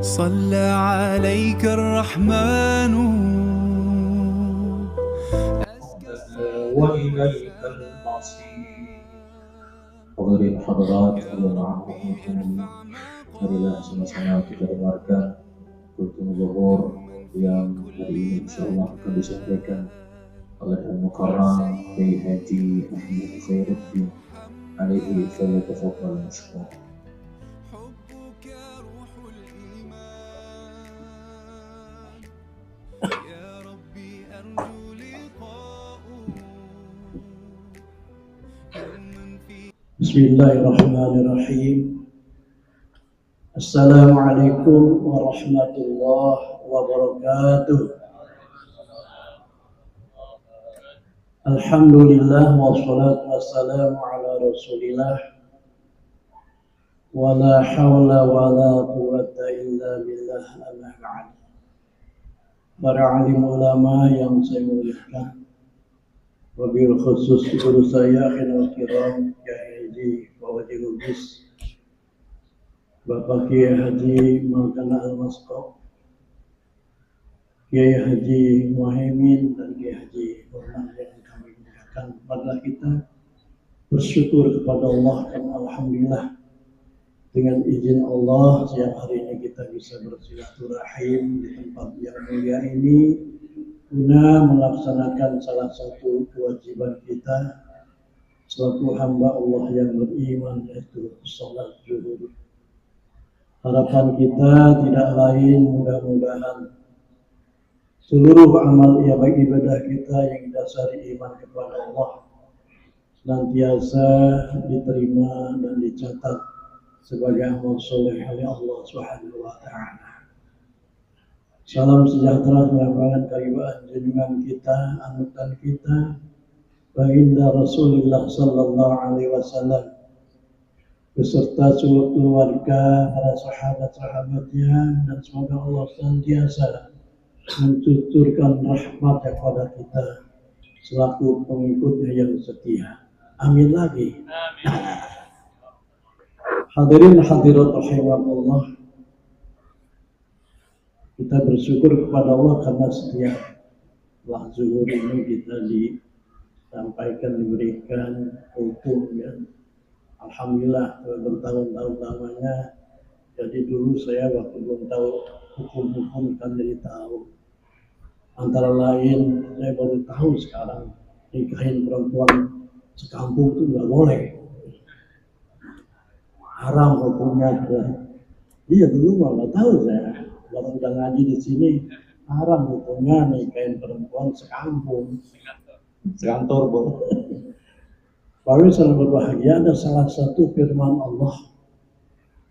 صلى عليك الرحمن. وإليك المصير. Hadirin hadirat yang rahmatullah, marilah sama-sama kita dengarkan khutbah zuhur yang hari ini insyaallah akan disampaikan oleh Al-Mukarram Kiai Haji Ahmad Khairuddin alaihi falyatafaddal mashkur. Bismillahirrahmanirrahim. Assalamualaikum warahmatullahi wabarakatuh. Alhamdulillah wassalatu wassalamu ala rasulillah wa la hawla wa la quwwata illa billah amma ba'd. Para alim ulama yang saya muliakan, wabil khusus guru saya khidmat kiram Kiai Haji Fawadi Lubis, Bapak Kiai Haji Maulana Al-Masqo, Kiai Haji Muhaimin dan Kiai Haji Burhan yang kami muliakan. Pada kita bersyukur kepada Allah karena alhamdulillah dengan izin Allah siang hari ini kita bisa bersilaturahim di tempat yang mulia ini guna melaksanakan salah satu kewajiban kita selaku hamba Allah yang beriman, yaitu sholat zuhur. Harapan kita tidak lain mudah-mudahan seluruh amal ibadah kita yang dasari iman kepada Allah senantiasa diterima dan dicatat sebagai amal soleh oleh Allah Subhanahu wa Ta'ala. Salam sejahtera menyambangan karibaan junjungan kita, anutan kita, baginda Rasulullah Sallallahu Alaihi Wasallam, beserta seluruh keluarga, para sahabat-sahabatnya, dan semoga Allah senantiasa mencucurkan rahmat kepada kita selaku pengikutnya yang setia. Amin lagi. Amin. Hadirin hadirat rahimakumullah, kita bersyukur kepada Allah karena setiap zuhur ini kita disampaikan, diberikan hukum yang alhamdulillah bertahun-tahun lamanya. Jadi dulu saya waktu belum tahu hukum-hukum kan jadi tahu. Antara lain saya baru tahu sekarang nikahin perempuan sekampung itu nggak boleh, haram hukumnya. Iya dulu mah nggak tahu saya. Kalau udah ngaji di sini haram hukumnya nikahin perempuan sekampung, sekantor boleh. Baru saya berbahagia ada salah satu firman Allah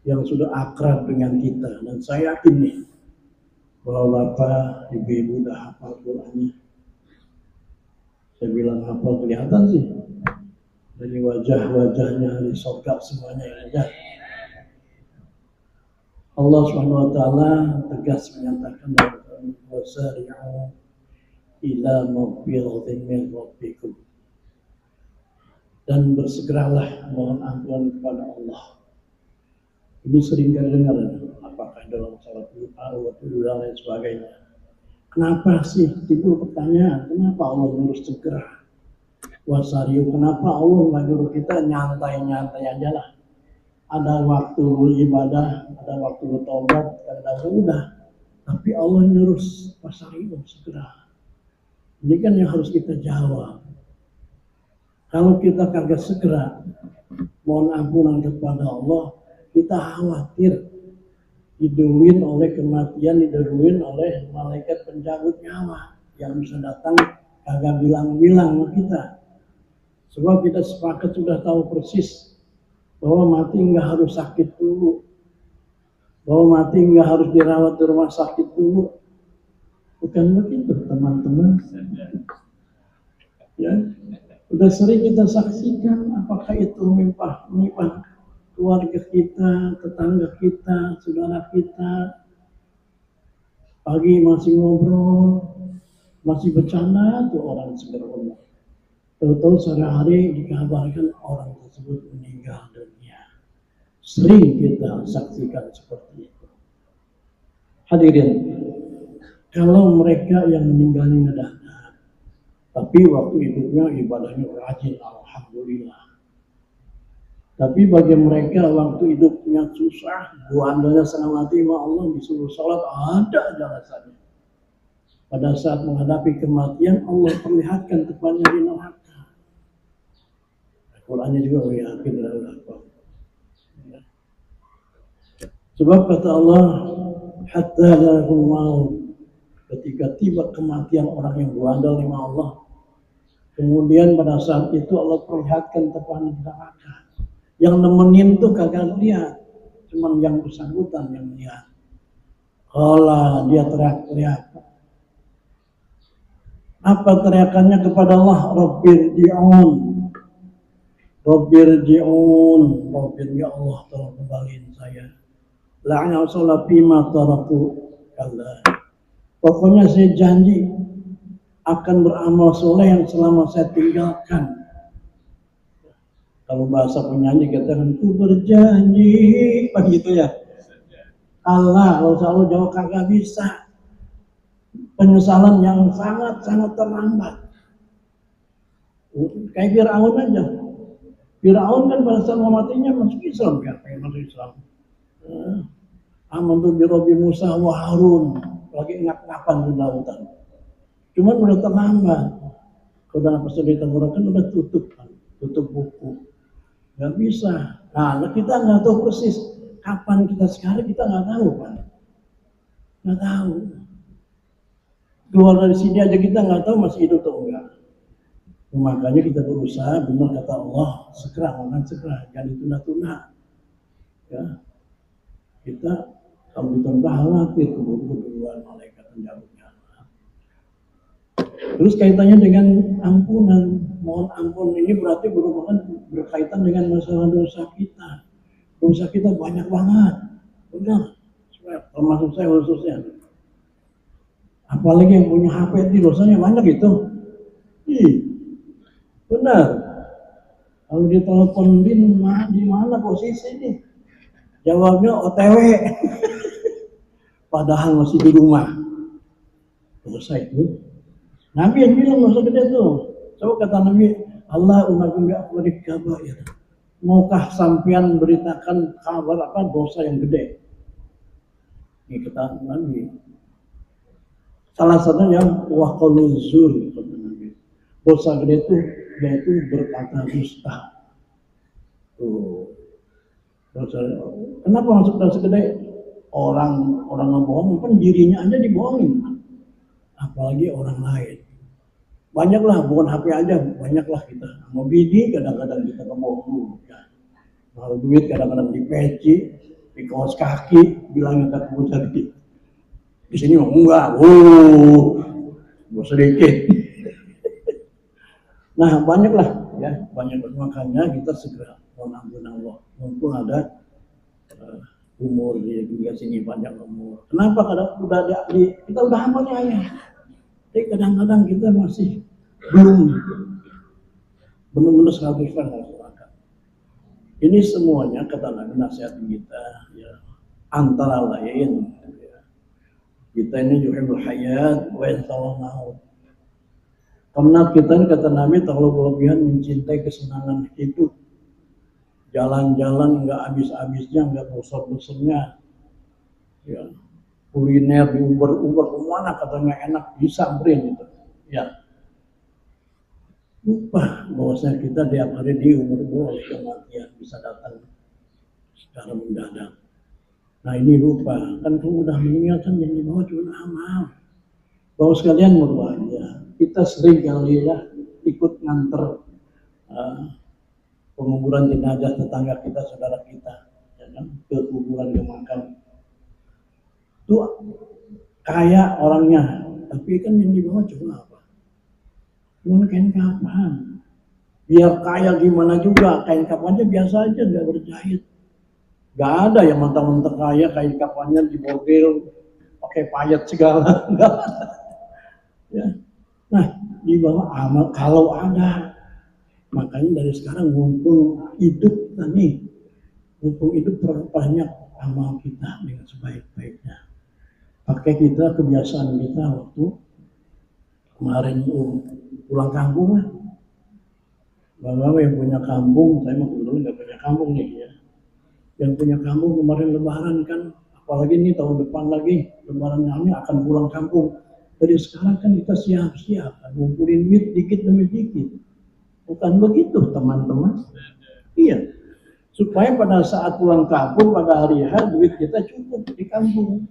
yang sudah akrab dengan kita, dan saya yakin nih bahwa Bapak, Ibu-ibu udah hafal Qurannya. Saya bilang hafal kelihatan sih dari wajah-wajahnya di surga semuanya yang ada. Allah Subhanahu wa Ta'ala tegas menyatakan dalam wasari'u ila maghfiratin min rabbikum, dan bersegeralah mohon ampun kepada Allah. Ini sering kali dengar, apakah dalam salat duha, waktu dan lain sebagainya. Kenapa sih timbul pertanyaan, kenapa Allah nyuruh segera? Wasari'u, kenapa Allah nggak nyuruh kita nyantai-nyantai aja lah? Ada waktu ibadah, ada waktu bertobat, kadang-kadang udah. Tapi Allah nyuruh wasari'u, segera. Ini kan yang harus kita jawab. Kalau kita kagak segera mohon ampunan kepada Allah, kita khawatir diduluin oleh kematian, diduluin oleh malaikat pencabut nyawa yang bisa datang kagak bilang-bilang sama kita. Sebab kita sepakat sudah tahu persis bahwa mati nggak harus sakit dulu, bahwa mati nggak harus dirawat di rumah sakit dulu. Bukan begitu teman-teman. Ya, udah sering kita saksikan, apakah itu menimpa keluarga kita, tetangga kita, saudara kita. Pagi masih ngobrol, masih bercanda tuh orang sebenarnya. Tahu-tahu sore hari dikabarkan orang tersebut meninggal dunia. Sering kita saksikan seperti itu. Hadirin, kalau mereka yang meninggalnya dahsyat, tapi waktu hidupnya ibadahnya rajin, alhamdulillah. Tapi bagi mereka waktu hidupnya susah, bandalnya setengah mati, Allah disuruh sholat, ada aja alasannya. Pada saat menghadapi kematian, Allah perlihatkan depannya di neraka. Al-Qurannya juga yakin adalah sebab kata Allah, hatta lahul maut, ketika tiba kematian orang yang berandal lima Allah, kemudian pada saat itu Allah perlihatkan depannya di neraka. Yang nemenin tuh kagak lihat, cuman yang bersangkutan yang lihat. Allah, dia teriak-teriak. Apa teriakannya kepada Allah? Rabbirji'un, Rabbirji'un, Rabbir ya Allah tolong kembaliin saya. La'ana sholat bima taraku Allah. Pokoknya saya janji akan beramal soleh yang selama saya tinggalkan. Kalau bahasa penyanyi katakan ku berjanji, begitu ya. Allah, kalau selalu jauh kagak bisa. Penyesalan yang sangat-sangat terlambat. Kayak Fir'aun aja. Fir'aun kan pada saat matinya masuk Islam kan, pengen masuk Islam. Amantu bi Rabbi Musa wa Harun, lagi ingat-ingapan di lautan. Cuman udah terlambat. Kalau pas ditenggorokan udah tutup buku. Nggak bisa. Nah, kita nggak tahu persis kapan kita sekarang, kita nggak tahu kan. Nggak tahu. Keluar dari sini aja kita nggak tahu masih hidup atau enggak. Makanya kita berusaha, benar kata Allah, segera, jangan ditunda-tunda. Ya, kita kalau ditunda khawatir keburu-buruan malaikat menjauhnya. Terus kaitannya dengan ampunan, mohon ampun ini berarti berkaitan dengan masalah dosa kita. Dosa kita banyak banget, benar. Termasuk saya khususnya. Apalagi yang punya HP di dosanya banyak itu. Benar. Kalau ditelepon di mana posisi nih? Jawabnya OTW. Padahal masih di rumah. Dosa itu. Nabi yang bilang dosa gede tuh. Coba kata Nabi, Allah umakum bi'akbarik kabair. Maukah sampean beritakan kabar apa dosa yang gede? Ini kata Nabi. Salah satunya waqalu zur, kata Nabi. Dosa gede itu yaitu berkata dusta. Tuh. Dosa. Kenapa masuk dosa gede? Orang ngebohong, kan dirinya aja dibohongin. Apalagi orang lain. Banyaklah, bukan HP aja, banyaklah kita. Mau bini kadang-kadang kita ngebohong. Ya. Kalau duit kadang-kadang di peci, di kaos kaki, bilang kita kebutuhan dikit. Di sini mau enggak, gue sedikit. Nah banyaklah, ya banyak. Makanya kita segera mohon ampun Allah. Mumpung ada umur di sini banyak umur. Kenapa? Kadang kita udah amalnya ya. Tapi kadang-kadang kita masih belum benar-benar 100% masyarakat. Ini semuanya kata Nabi nasihat kita, ya, antara lain ya, kita ini yuhibbul hayat wa yatawal maut. Karena kita ini kata Nabi terlalu berlebihan mencintai kesenangan hidup. Jalan-jalan nggak habis-habisnya, nggak bosan-bosannya. Ya. Kuliner di Uber kemana katanya enak disamperin gitu. Ya. Lupa bahwasanya kita tiap hari di umur kematian bisa datang secara mendadak. Nah ini lupa, kan kamu udah meninggal kan yang dibawa cuma amal. Bahwa sekalian berbahagia, kita sering kali ya ikut nganter penguburan jenazah tetangga kita, saudara kita, ya kan? Ke kuburan ke makam. Itu kaya orangnya, tapi kan yang dibawa cuma apa? Cuma kain kapan. Biar kaya gimana juga, kain kapannya biasa aja, nggak berjahit. Nggak ada yang mentang-mentang kaya kain kapannya di bordil, pakai payet segala. Nggak ada. Ya. Nah, dibawa amal kalau ada. Makanya dari sekarang mumpung hidup mumpung hidup perbanyak amal kita dengan sebaik-baiknya. pakai kita kebiasaan kita waktu kemarin pulang kampung lah. Bapak yang punya kampung, saya mah kebetulan nggak punya kampung nih ya. Yang punya kampung kemarin Lebaran kan, apalagi nih tahun depan lagi Lebaran ini akan pulang kampung. Jadi sekarang kan kita siap-siap, ngumpulin duit dikit demi dikit. Bukan begitu teman-teman? Iya, supaya pada saat pulang kampung pada hari H duit kita cukup di kampung.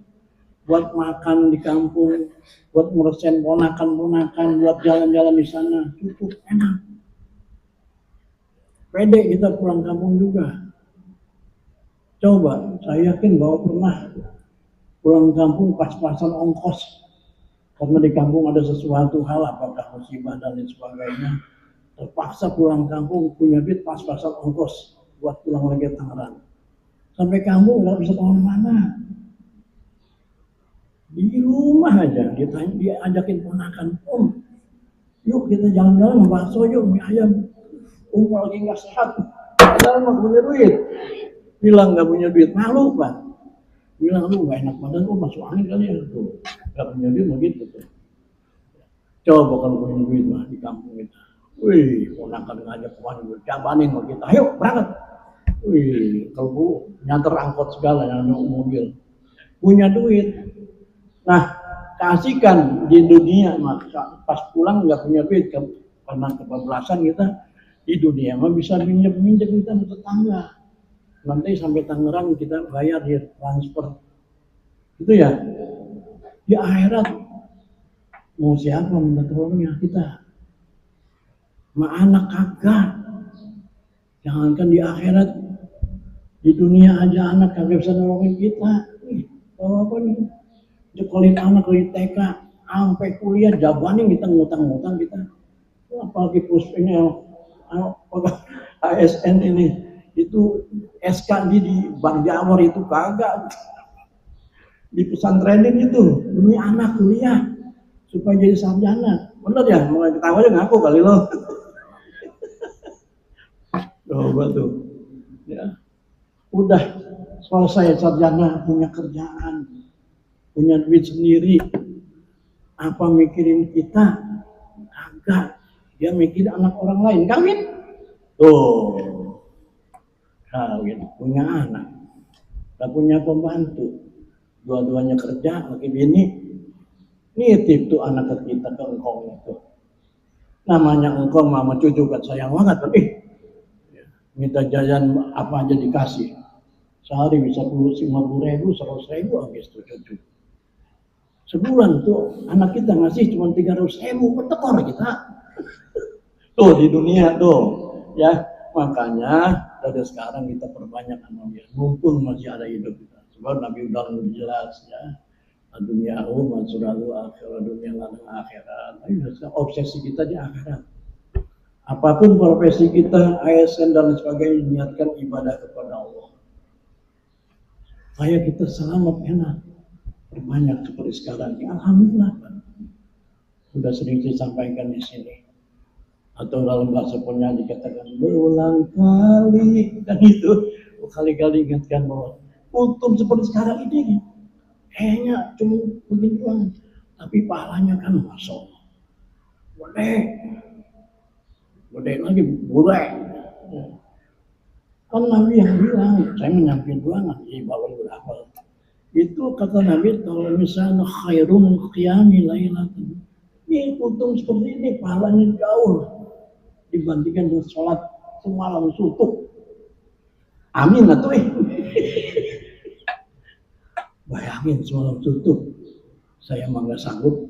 Buat makan di kampung, buat nguruskan ponakan-ponakan, buat jalan-jalan di sana, cukup enak. Pede kita pulang kampung juga. Coba, saya yakin bahwa pernah pulang kampung pas-pasan ongkos. Karena di kampung ada sesuatu hal, apakah musibah dan lain sebagainya. Terpaksa pulang kampung, punya duit pas-pasan ongkos buat pulang lagi ke Tangerang. Sampai kampung nggak bisa kemana-mana. Di rumah aja, dia ajakin ponakan, yuk kita jalan-jalan bakso yuk, mie ayam. Lagi nggak sehat, padahal nggak punya duit. Bilang nggak punya duit, malu Pak. Bilang lu nggak enak badan, masuk angin kali ya tuh. Nggak punya duit begitu tuh. Coba kalau punya duit mah di kampung kita. Wih, ponakan ngajak kemana, jabanin sama kita, ayo berangkat. Wih, kalau bu nyanter angkot segala, yang mobil, punya duit. Nah, kasihkan di dunia maka pas pulang nggak punya duit karena kebablasan kita di dunia mah bisa minjem kita sama tetangga. Nanti sampai Tangerang kita bayar dia transfer. Itu ya. Di akhirat mau siapa minta tolongnya kita? Ma anak kagak. Jangankan di akhirat, di dunia aja anak kagak bisa nolongin kita. Tahu apa nih? Sekolin anak dari TK sampai kuliah jabanin kita ngutang-ngutang kita. Apalagi ini ASN ini itu SK di Bank Jamur itu kagak di pesantrenin itu demi anak kuliah supaya jadi sarjana. Bener ya? Mau ketawa aja ngaku kali lo. Coba tuh ya. Udah selesai sarjana, punya kerjaan, punya duit sendiri, apa mikirin kita? Kagak. Dia mikirin anak orang lain. Kawin tuh, kawin, punya anak, gak punya pembantu, dua-duanya kerja, laki bini, nitip tuh anak kita ke engkong itu. Namanya engkong, mama cucu kan sayang banget, tapi minta jajan apa aja dikasih. Sehari bisa 50.000, 100.000 habis tuh cucu. Sebulan tuh anak kita ngasih cuma 300.000, bertekor kita. Tuh di dunia tuh, ya makanya dari sekarang kita perbanyak amal ya, mumpung masih ada hidup kita. Sebab Nabi udah jelas ya, dunia masuralu akhirat, dunia ladang akhirat. Obsesi kita di akhirat. Apapun profesi kita, ASN dan sebagainya, niatkan ibadah kepada Allah. Supaya kita selamat enak, perbanyak seperti sekarang. Ya, alhamdulillah, sudah sering disampaikan di sini. Atau dalam bahasa penyanyi dikatakan berulang kali, dan itu kali-kali ingatkan bahwa untung seperti sekarang ini kayaknya cuma begini doang, tapi pahalanya kan masya Allah gede lagi boleh. Kan Nabi yang bilang, saya menyampaikan doang di bawah berapa itu kata Nabi, kalau misalnya khairun qiyami lailatan, ini untung seperti ini pahalanya jauh dibandingkan dengan sholat semalam suntuk. Amin atau bayangin semalam suntuk, saya mah nggak sanggup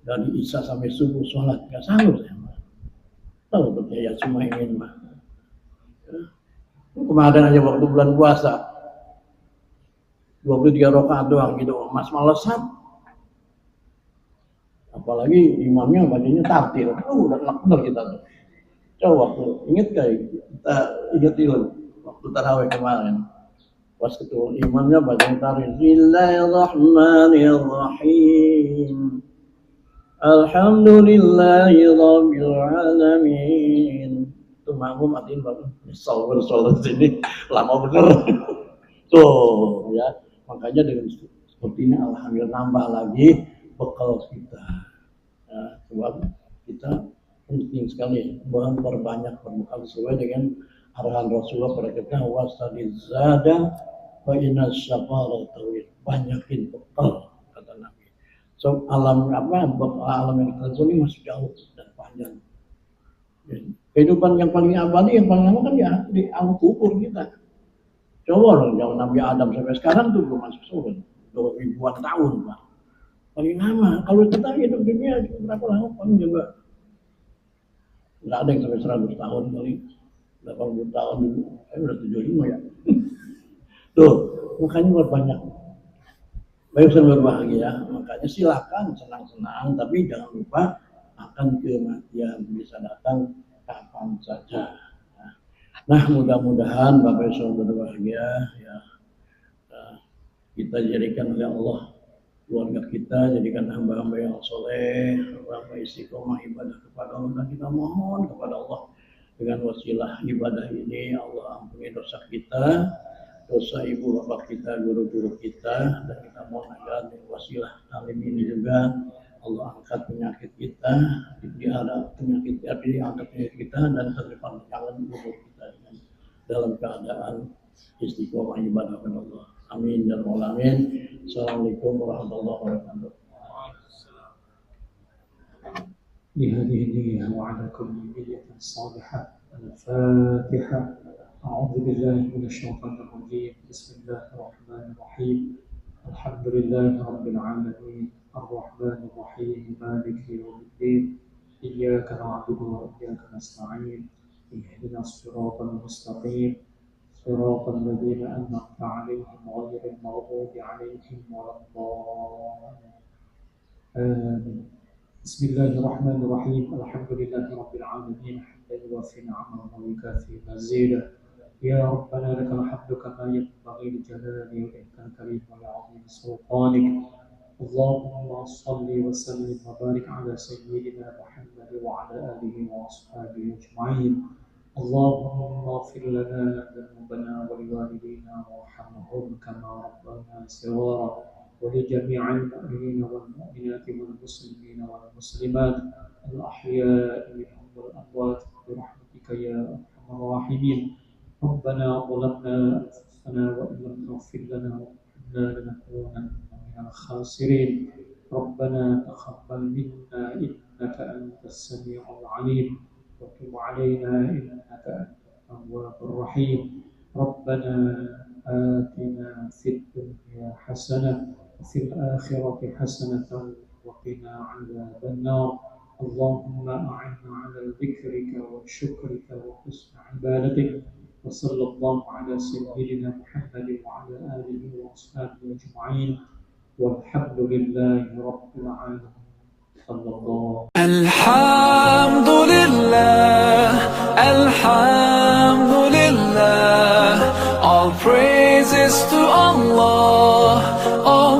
dari isya sampai subuh sholat, nggak sanggup saya mah. Tahu percaya cuma ingin mah. Kemarin aja waktu bulan puasa 23 rakaat doang gitu, mas malesan. Apalagi imamnya bacanya tartil, udah enak bener kita tuh. Coba waktu inget kayak kita inget dulu waktu tarawih kemarin, pas ketua imamnya bacaan tartil, Bismillahirrahmanirrahim, Alhamdulillahirabbil alamin. Itu makmum atin banget, sholat sini lama bener. Tuh ya, makanya dengan Seperti ini alhamdulillah nambah lagi bekal kita. Nah, sebab kita penting sekali memperbanyak berbekal sesuai dengan arahan Rasulullah pada kita wasadiz zada fa inna syafara tawil. Banyakin bekal kata Nabi. So alam alam yang kita ini masih jauh dan panjang. Kehidupan yang paling abadi, yang paling lama kan ya di alam kubur kita. Coba dong, jauh Nabi Adam sampai sekarang tuh belum masuk surga, 2000-an tahun Pak. Paling lama. Kalau kita hidup dunia berapa lama? Paling juga nggak ada yang sampai 100 tahun kali, 80 tahun dulu. Saya udah 75 ya. Tuh, makanya berbanyak. Baik berbahagia, makanya silakan senang-senang, tapi jangan lupa akan kematian bisa datang kapan saja. Nah, mudah-mudahan Bapak Ibu berbahagia ya. Kita jadikan oleh Allah keluarga kita, jadikan hamba-hamba yang soleh, hamba istiqomah ibadah kepada Allah, dan kita mohon kepada Allah dengan wasilah ibadah ini Allah ampuni dosa kita, dosa ibu bapak kita, guru-guru kita, dan kita mohon agar wasilah alim ini juga Allah angkat penyakit kita, diangkat penyakit kita, dan terdepan tangan umur kita dalam keadaan istiqomah ibadah kepada Allah. Amin ya rabbal alamin. Assalamualaikum warahmatullahi wabarakatuh. بهذه النية وعلى كل نية صالحة. الفاتحة. أعوذ بالله من الشيطان الرجيم. بسم الله الرحمن الرحيم. الحمد لله رب العالمين الرحمن الرحيم مالك يوم الدين إياك نعبد وإياك نستعين اهدنا الصراط المستقيم صراط الذين أنعمت عليهم غير المغضوب عليهم ولا الضالين آمين. بسم الله الرحمن الرحيم. الحمد لله رب العالمين حمدا يوافي نعمه ويكافئ مزيده. يا ربنا لك الحمد كما ينبغي لجلال وجهك الكريم ولعظيم سلطانك. اللهم صل وسلم وبارك على سيدنا محمد وعلى آله وأصحابه أجمعين. اللهم اغفر لنا ذنوبنا ولوالدينا وارحمهم كما ربنا صغارا ولجميع المؤمنين والمؤمنات والمسلمين والمسلمات الأحياء منهم والأموات برحمتك يا أرحم الراحمين. ربنا ظلمنا أنفسنا وإن لم تغفر لنا وترحمنا لنكونن من الخاسرين. ربنا تقبل منا إنك أنت السميع العليم وتب علينا إنك أنت التواب الرحيم. ربنا آتنا في الدنيا حسنة وفي الآخرة حسنة وقنا عذاب النار. اللهم أعنا على ذكرك وشكرك وحسن عبادتك. وصلى الله على سيدنا محمد وعلى آله وأصحابه أجمعين والحمد لله رب العالمين. صلى الله. الحمد لله الحمد لله all praises to Allah.